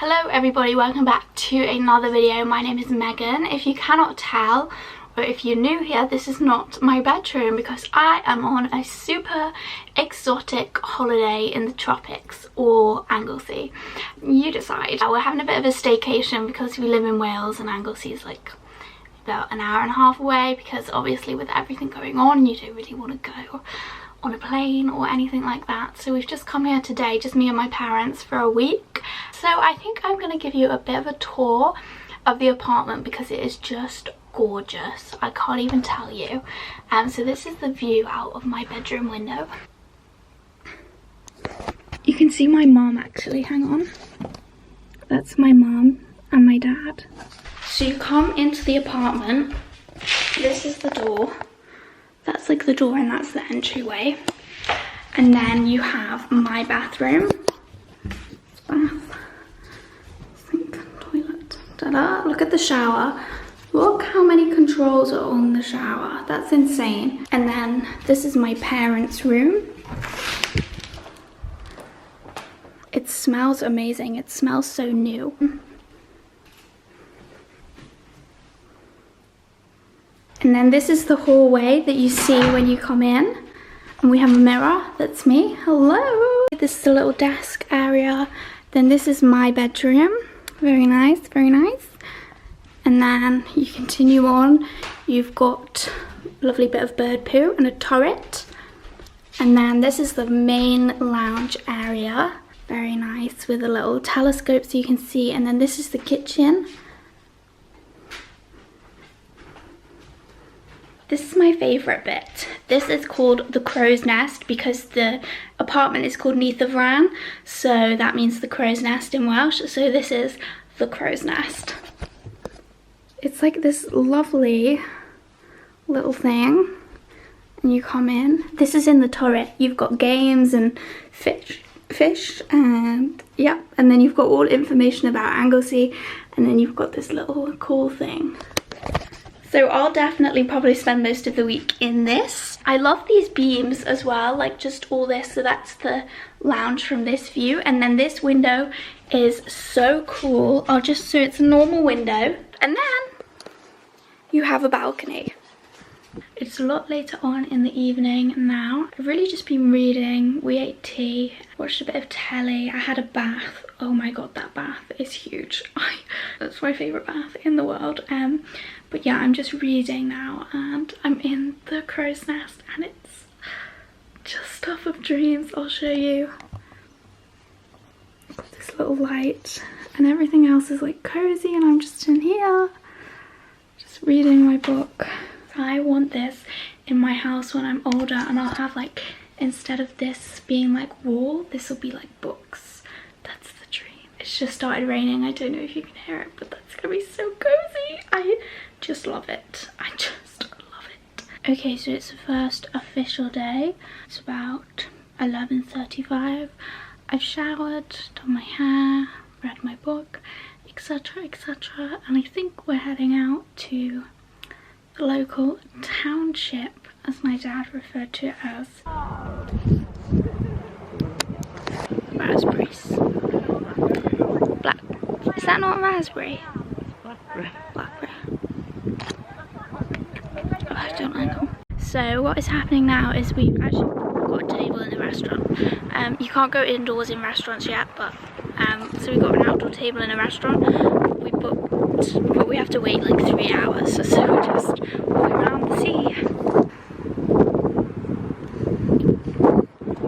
Hello everybody, welcome back to another video. My name is Megan. If you cannot tell, or if you're new here, this is not my bedroom because I am on a super exotic holiday in the tropics or Anglesey. You decide. We're having a bit of a staycation because we live in Wales and Anglesey is like about an hour and a half away, because obviously with everything going on you don't really want to go on a plane or anything like that. So we've just come here today, just me and my parents, for a week. So I think I'm going to give you a bit of a tour of the apartment because it is just gorgeous. I can't even tell you. So this is the view out of my bedroom window. You can see my mum actually, hang on. That's my mum and my dad. So you come into the apartment, this is the door. That's like the door and that's the entryway. And then you have my bathroom. Bath, sink, toilet, ta-da. Look at the shower. Look how many controls are on the shower. That's insane. And then this is my parents' room. It smells amazing. It smells so new. And then this is the hallway that you see when you come in. And we have a mirror, that's me, hello. This is the little desk area. Then this is my bedroom, very nice, very nice. And then you continue on, you've got a lovely bit of bird poo and a turret. And then this is the main lounge area, very nice, with a little telescope so you can see. And then this is the kitchen. This is my favourite bit. This is called the crow's nest because the apartment is called Neath so that means the crow's nest in Welsh. So this is the crow's nest. It's like this lovely little thing and you come in. This is in the turret. You've got games and fish and yeah, and then you've got all information about Anglesey, and then you've got this little cool thing. So I'll definitely probably spend most of the week in this. I love these beams as well, like just all this. So that's the lounge from this view. And then this window is so cool. So it's a normal window. And then you have a balcony. It's a lot later on in the evening now. I've really just been reading. We ate tea, watched a bit of telly. I had a bath. Oh my god, that bath is huge. That's my favourite bath in the world. But yeah, I'm just reading now and I'm in the crow's nest and it's just stuff of dreams. I'll show you. Got this little light and everything else is like cozy and I'm just in here just reading my book. I want this in my house when I'm older, and I'll have like, instead of this being like wall, this will be like books. That's the dream. It's just started raining. I don't know if you can hear it, but that's gonna be so cozy. I just love it. I just love it. Okay, so it's the first official day. It's about 11:35. I've showered, done my hair, read my book, etc, etc, and I think we're heading out to the local township, as my dad referred to it as. Raspberries. Black. Is that not raspberry? Blackberry. Blackberry. Oh, I don't like them. So what is happening now is we've actually got a table in the restaurant. You can't go indoors in restaurants yet, but so we've got an outdoor table in a restaurant. We booked, but we have to wait like 3 hours, so we're just walking around the sea.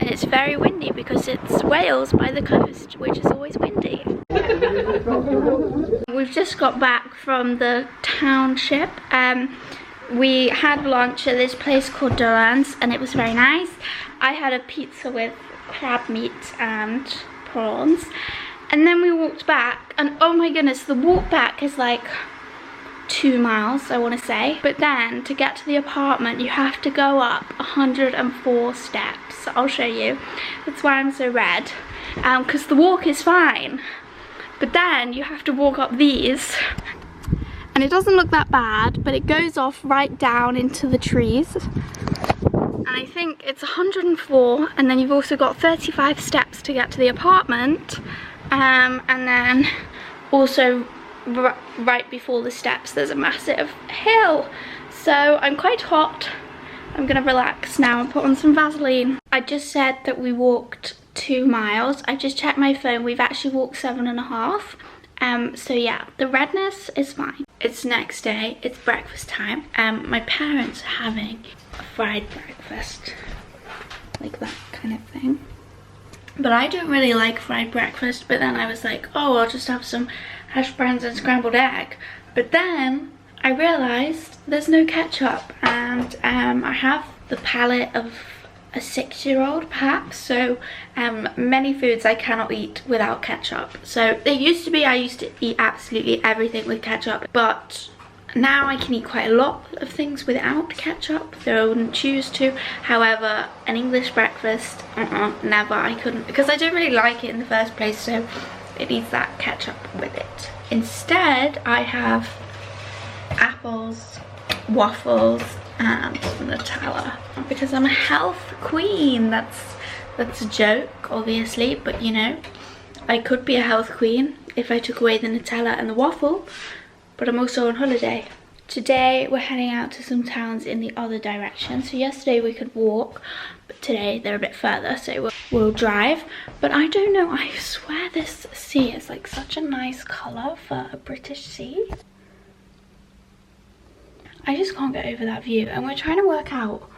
And it's very windy because it's Wales by the coast, which is always windy. We've just got back from the township. We had lunch at this place called Dylan's and it was very nice. I had a pizza with crab meat and prawns. And then we walked back and oh my goodness, the walk back is like 2 miles, I want to say. But then to get to the apartment you have to go up 104 steps. I'll show you. That's why I'm so red. Because the walk is fine. But then you have to walk up these. And it doesn't look that bad, but it goes off right down into the trees. And I think it's 104, and then you've also got 35 steps to get to the apartment. And then also right before the steps there's a massive hill. So I'm quite hot. I'm gonna relax now and put on some Vaseline. I just said that we walked 2 miles. I just checked my phone. We've actually walked 7.5. So yeah, the redness is fine. It's next day. It's breakfast time. My parents are having a fried breakfast, like that kind of thing. But I don't really like fried breakfast. But then I was like, oh, I'll just have some hash browns and scrambled egg. But then I realised there's no ketchup, and I have the palate of a 6-year-old perhaps, so many foods I cannot eat without ketchup. So it used to be I used to eat absolutely everything with ketchup, but now I can eat quite a lot of things without ketchup, though I wouldn't choose to. However, an English breakfast, never. I couldn't, because I don't really like it in the first place, so it needs that ketchup with it. Instead, I have apples, waffles, and Nutella, because I'm a health queen. That's a joke, obviously, but you know, I could be a health queen if I took away the Nutella and the waffle, but I'm also on holiday. Today we're heading out to some towns in the other direction. So yesterday we could walk, but today they're a bit further, so we'll drive. But I don't know, I swear this sea is like such a nice colour for a British sea. I just can't get over that view, and we're trying to work out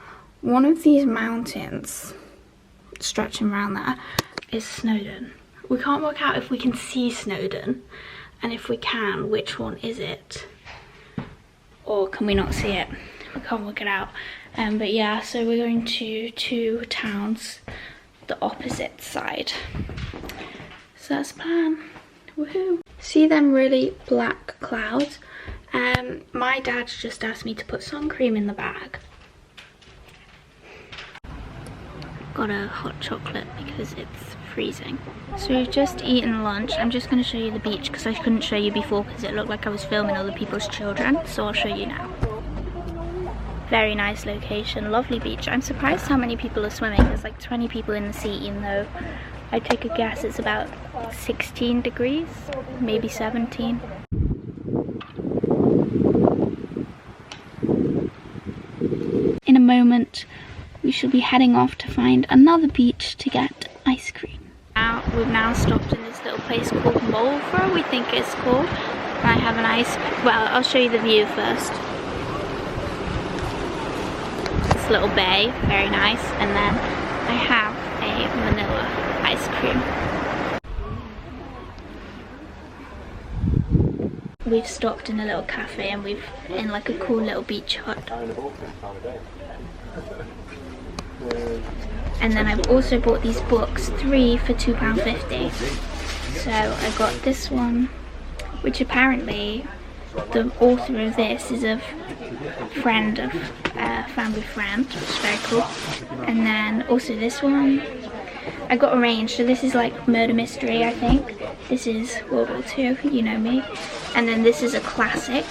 one of these mountains stretching around there is Snowdon. We can't work out if we can see Snowdon, and if we can, which one is it, or can we not see it? We can't work it out. But yeah, so we're going to 2 towns the opposite side, so that's the plan. Woohoo! See them really black clouds? My dad just asked me to put sun cream in the bag. Got a hot chocolate because it's freezing. So we've just eaten lunch. I'm just going to show you the beach because I couldn't show you before because it looked like I was filming other people's children, so I'll show you now. Very nice location, lovely beach. I'm surprised how many people are swimming. There's like 20 people in the sea, even though I take a guess it's about 16 degrees, maybe 17. In a moment, we shall be heading off to find another beach to get ice cream. We've now stopped in this little place called Mulva, we think it's called. And I have an well, I'll show you the view first. This little bay, very nice. And then I have a vanilla ice cream. We've stopped in a little cafe and we've in like a cool little beach hut. And then I've also bought these books, 3 for £2.50. So I got this one, which apparently the author of this is a friend of a family friend, which is very cool. And then also this one I got arranged, so this is like murder mystery, I think. This is World War II, you know me. And then this is a classic,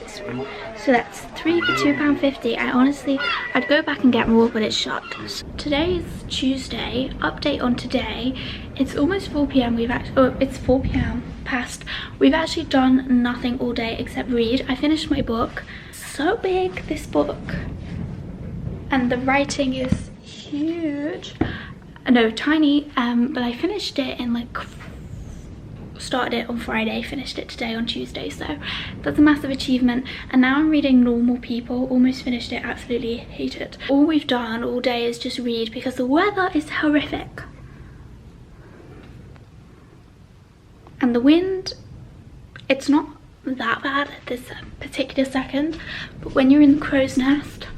this one. So that's 3 for £2.50. I'd go back and get more, but it's shut. So today is Tuesday. Update on today. It's almost 4 p.m. It's 4 p.m. past. We've actually done nothing all day except read. I finished my book. So big, this book. And the writing is huge. No, tiny. But I finished it in like started it on Friday, finished it today on Tuesday, so that's a massive achievement. And now I'm reading Normal People, almost finished it, absolutely hate it. All we've done all day is just read because the weather is horrific. And the wind, it's not that bad at this particular second, but when you're in the crow's nest,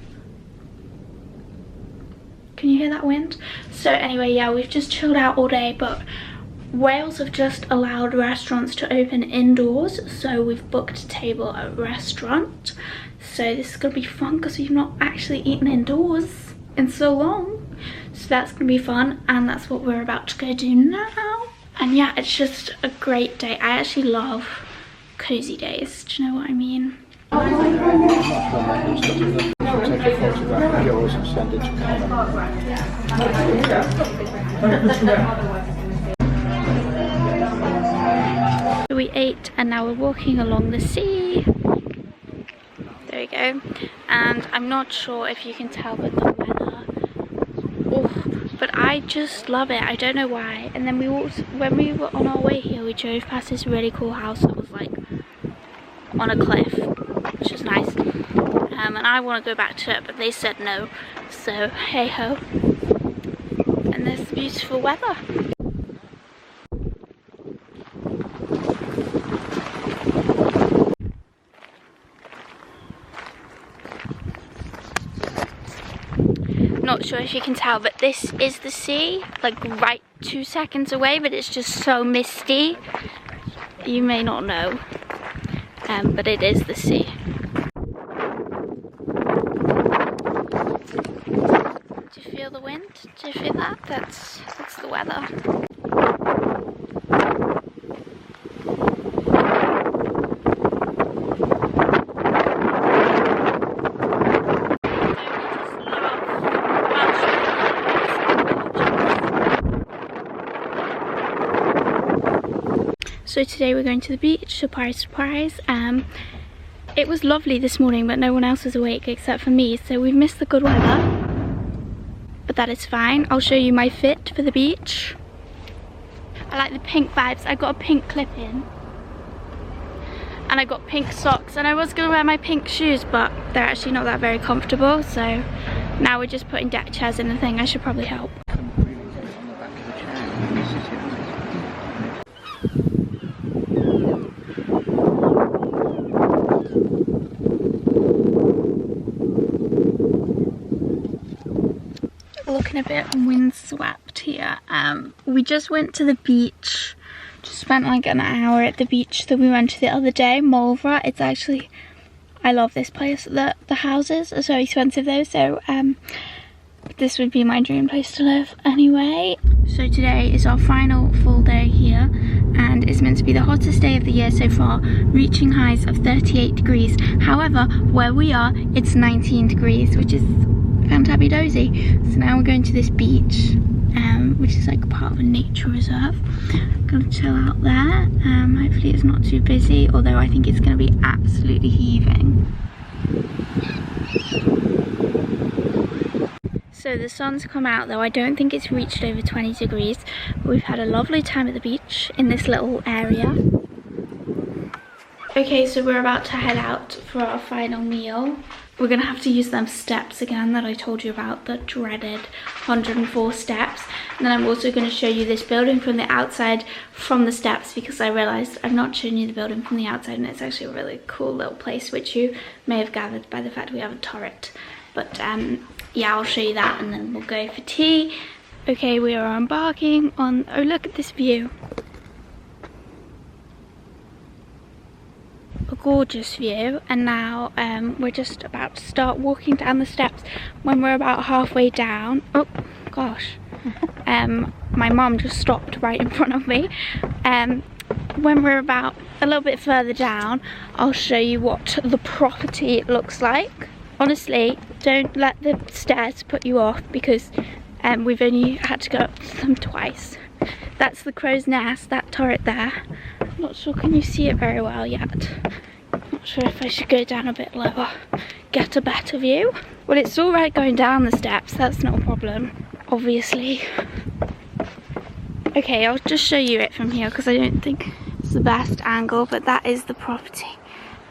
can you hear that wind? So anyway, yeah, we've just chilled out all day, but Wales have just allowed restaurants to open indoors, so we've booked a table at a restaurant. So this is gonna be fun because we've not actually eaten indoors in so long. So that's gonna be fun, and that's what we're about to go do now. And yeah, it's just a great day. I actually love cozy days, do you know what I mean? Take a photograph of yours and send it to Connor. we ate and now we're walking along the sea. There we go. And I'm not sure if you can tell, but the weather, oh, but I just love it. I don't know why. And then when we were on our way here, we drove past this really cool house that was like on a cliff, which is nice. And I want to go back to it, but they said no. So hey ho. And there's beautiful weather. Not sure if you can tell, but this is the sea, like right 2 seconds away, but it's just so misty. You may not know, but it is the sea. Do you feel the wind? Do you feel that? That's the weather. So today we're going to the beach, surprise, surprise. It was lovely this morning, but no one else was awake except for me, so we've missed the good weather. But that is fine. I'll show you my fit for the beach. I like the pink vibes. I got a pink clip-in. And I got pink socks. And I was going to wear my pink shoes, but they're actually not that very comfortable. So now we're just putting deck chairs in the thing. I should probably help. Looking a bit windswept here. We just went to the beach. Just spent like an hour at the beach that we went to the other day, Mulva. It's actually, I love this place. The houses are so expensive though, so this would be my dream place to live anyway. So today is our final full day here, and it's meant to be the hottest day of the year so far, reaching highs of 38 degrees. However, where we are, it's 19 degrees, which is fantabby-dozy. So now we're going to this beach, which is like part of a nature reserve. I'm gonna chill out there. Hopefully it's not too busy, although I think it's gonna be absolutely heaving. So the sun's come out, though I don't think it's reached over 20 degrees. But we've had a lovely time at the beach in this little area. Okay, so we're about to head out for our final meal. We're gonna have to use them steps again that I told you about, the dreaded 104 steps. And then I'm also gonna show you this building from the outside from the steps, because I realized I've not shown you the building from the outside, and it's actually a really cool little place, which you may have gathered by the fact we have a turret. But yeah, I'll show you that and then we'll go for tea. Okay, we are embarking on, oh look at this view. A gorgeous view, and now we're just about to start walking down the steps. When we're about halfway down, oh gosh, my mum just stopped right in front of me. When we're about a little bit further down, I'll show you what the property looks like. Honestly, don't let the stairs put you off, because we've only had to go up them twice. That's the crow's nest, that turret there. Not sure, can you see it very well yet? Not sure if I should go down a bit lower, get a better view. Well, it's all right going down the steps, that's not a problem, obviously. Okay, I'll just show you it from here, because I don't think it's the best angle, but that is the property.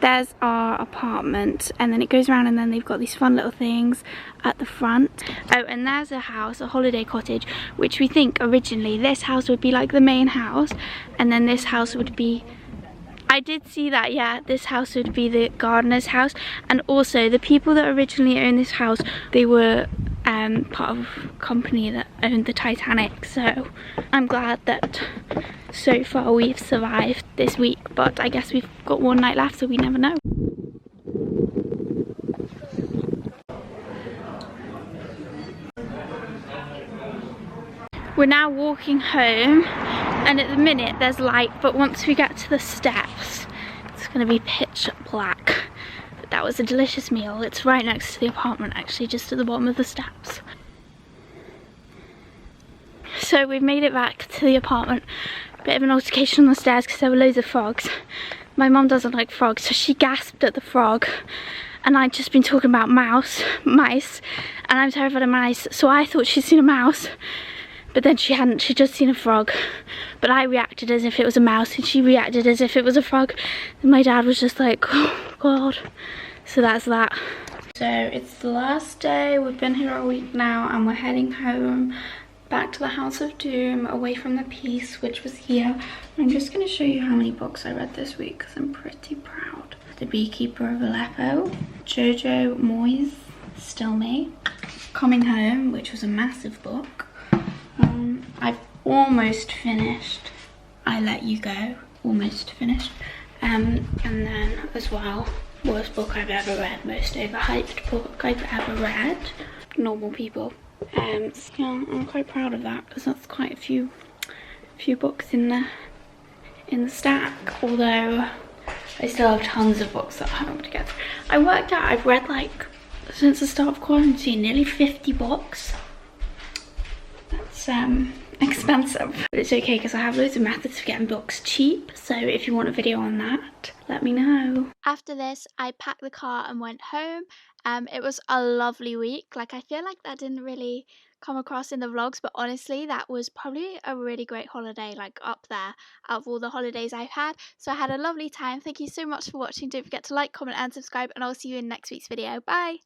There's our apartment, and then it goes around, and then they've got these fun little things at the front. Oh, and there's a house, a holiday cottage, which we think originally this house would be like the main house, and then this house would be, I did see that, yeah, this house would be the gardener's house. And also the people that originally owned this house, they were part of a company that owned the Titanic, so I'm glad that so far we've survived this week, but I guess we've got one night left, so we never know. We're now walking home, and at the minute there's light, but once we get to the steps it's gonna be pitch black. But that was a delicious meal. It's right next to the apartment, actually, just at the bottom of the steps. So we've made it back to the apartment. bit of an altercation on the stairs because there were loads of frogs. My mum doesn't like frogs, so she gasped at the frog. And I'd just been talking about mice, and I'm terrified of mice, so I thought she'd seen a mouse. But then she hadn't, she'd just seen a frog. But I reacted as if it was a mouse, and she reacted as if it was a frog. And my dad was just like, oh God. So that's that. So it's the last day, we've been here a week now, and we're heading home. Back to the House of Doom, away from the peace, which was here. I'm just going to show you how many books I read this week, because I'm pretty proud. The Beekeeper of Aleppo, Jojo Moyes, Still Me, Coming Home, which was a massive book. I've almost finished I Let You Go, almost finished. And then as well, worst book I've ever read, most overhyped book I've ever read, Normal People. So yeah, I'm quite proud of that because that's quite a few books in the stack. Although I still have tons of books that I haven't got to get through. I worked out I've read like since the start of quarantine nearly 50 books. That's expensive, but it's okay because I have loads of methods for getting books cheap. So if you want a video on that, let me know. After this, I packed the car and went home. It was a lovely week. Like, I feel like that didn't really come across in the vlogs, but honestly, that was probably a really great holiday, like up there out of all the holidays I've had. So I had a lovely time. Thank you so much for watching. Don't forget to like, comment and subscribe, and I'll see you in next week's video. Bye.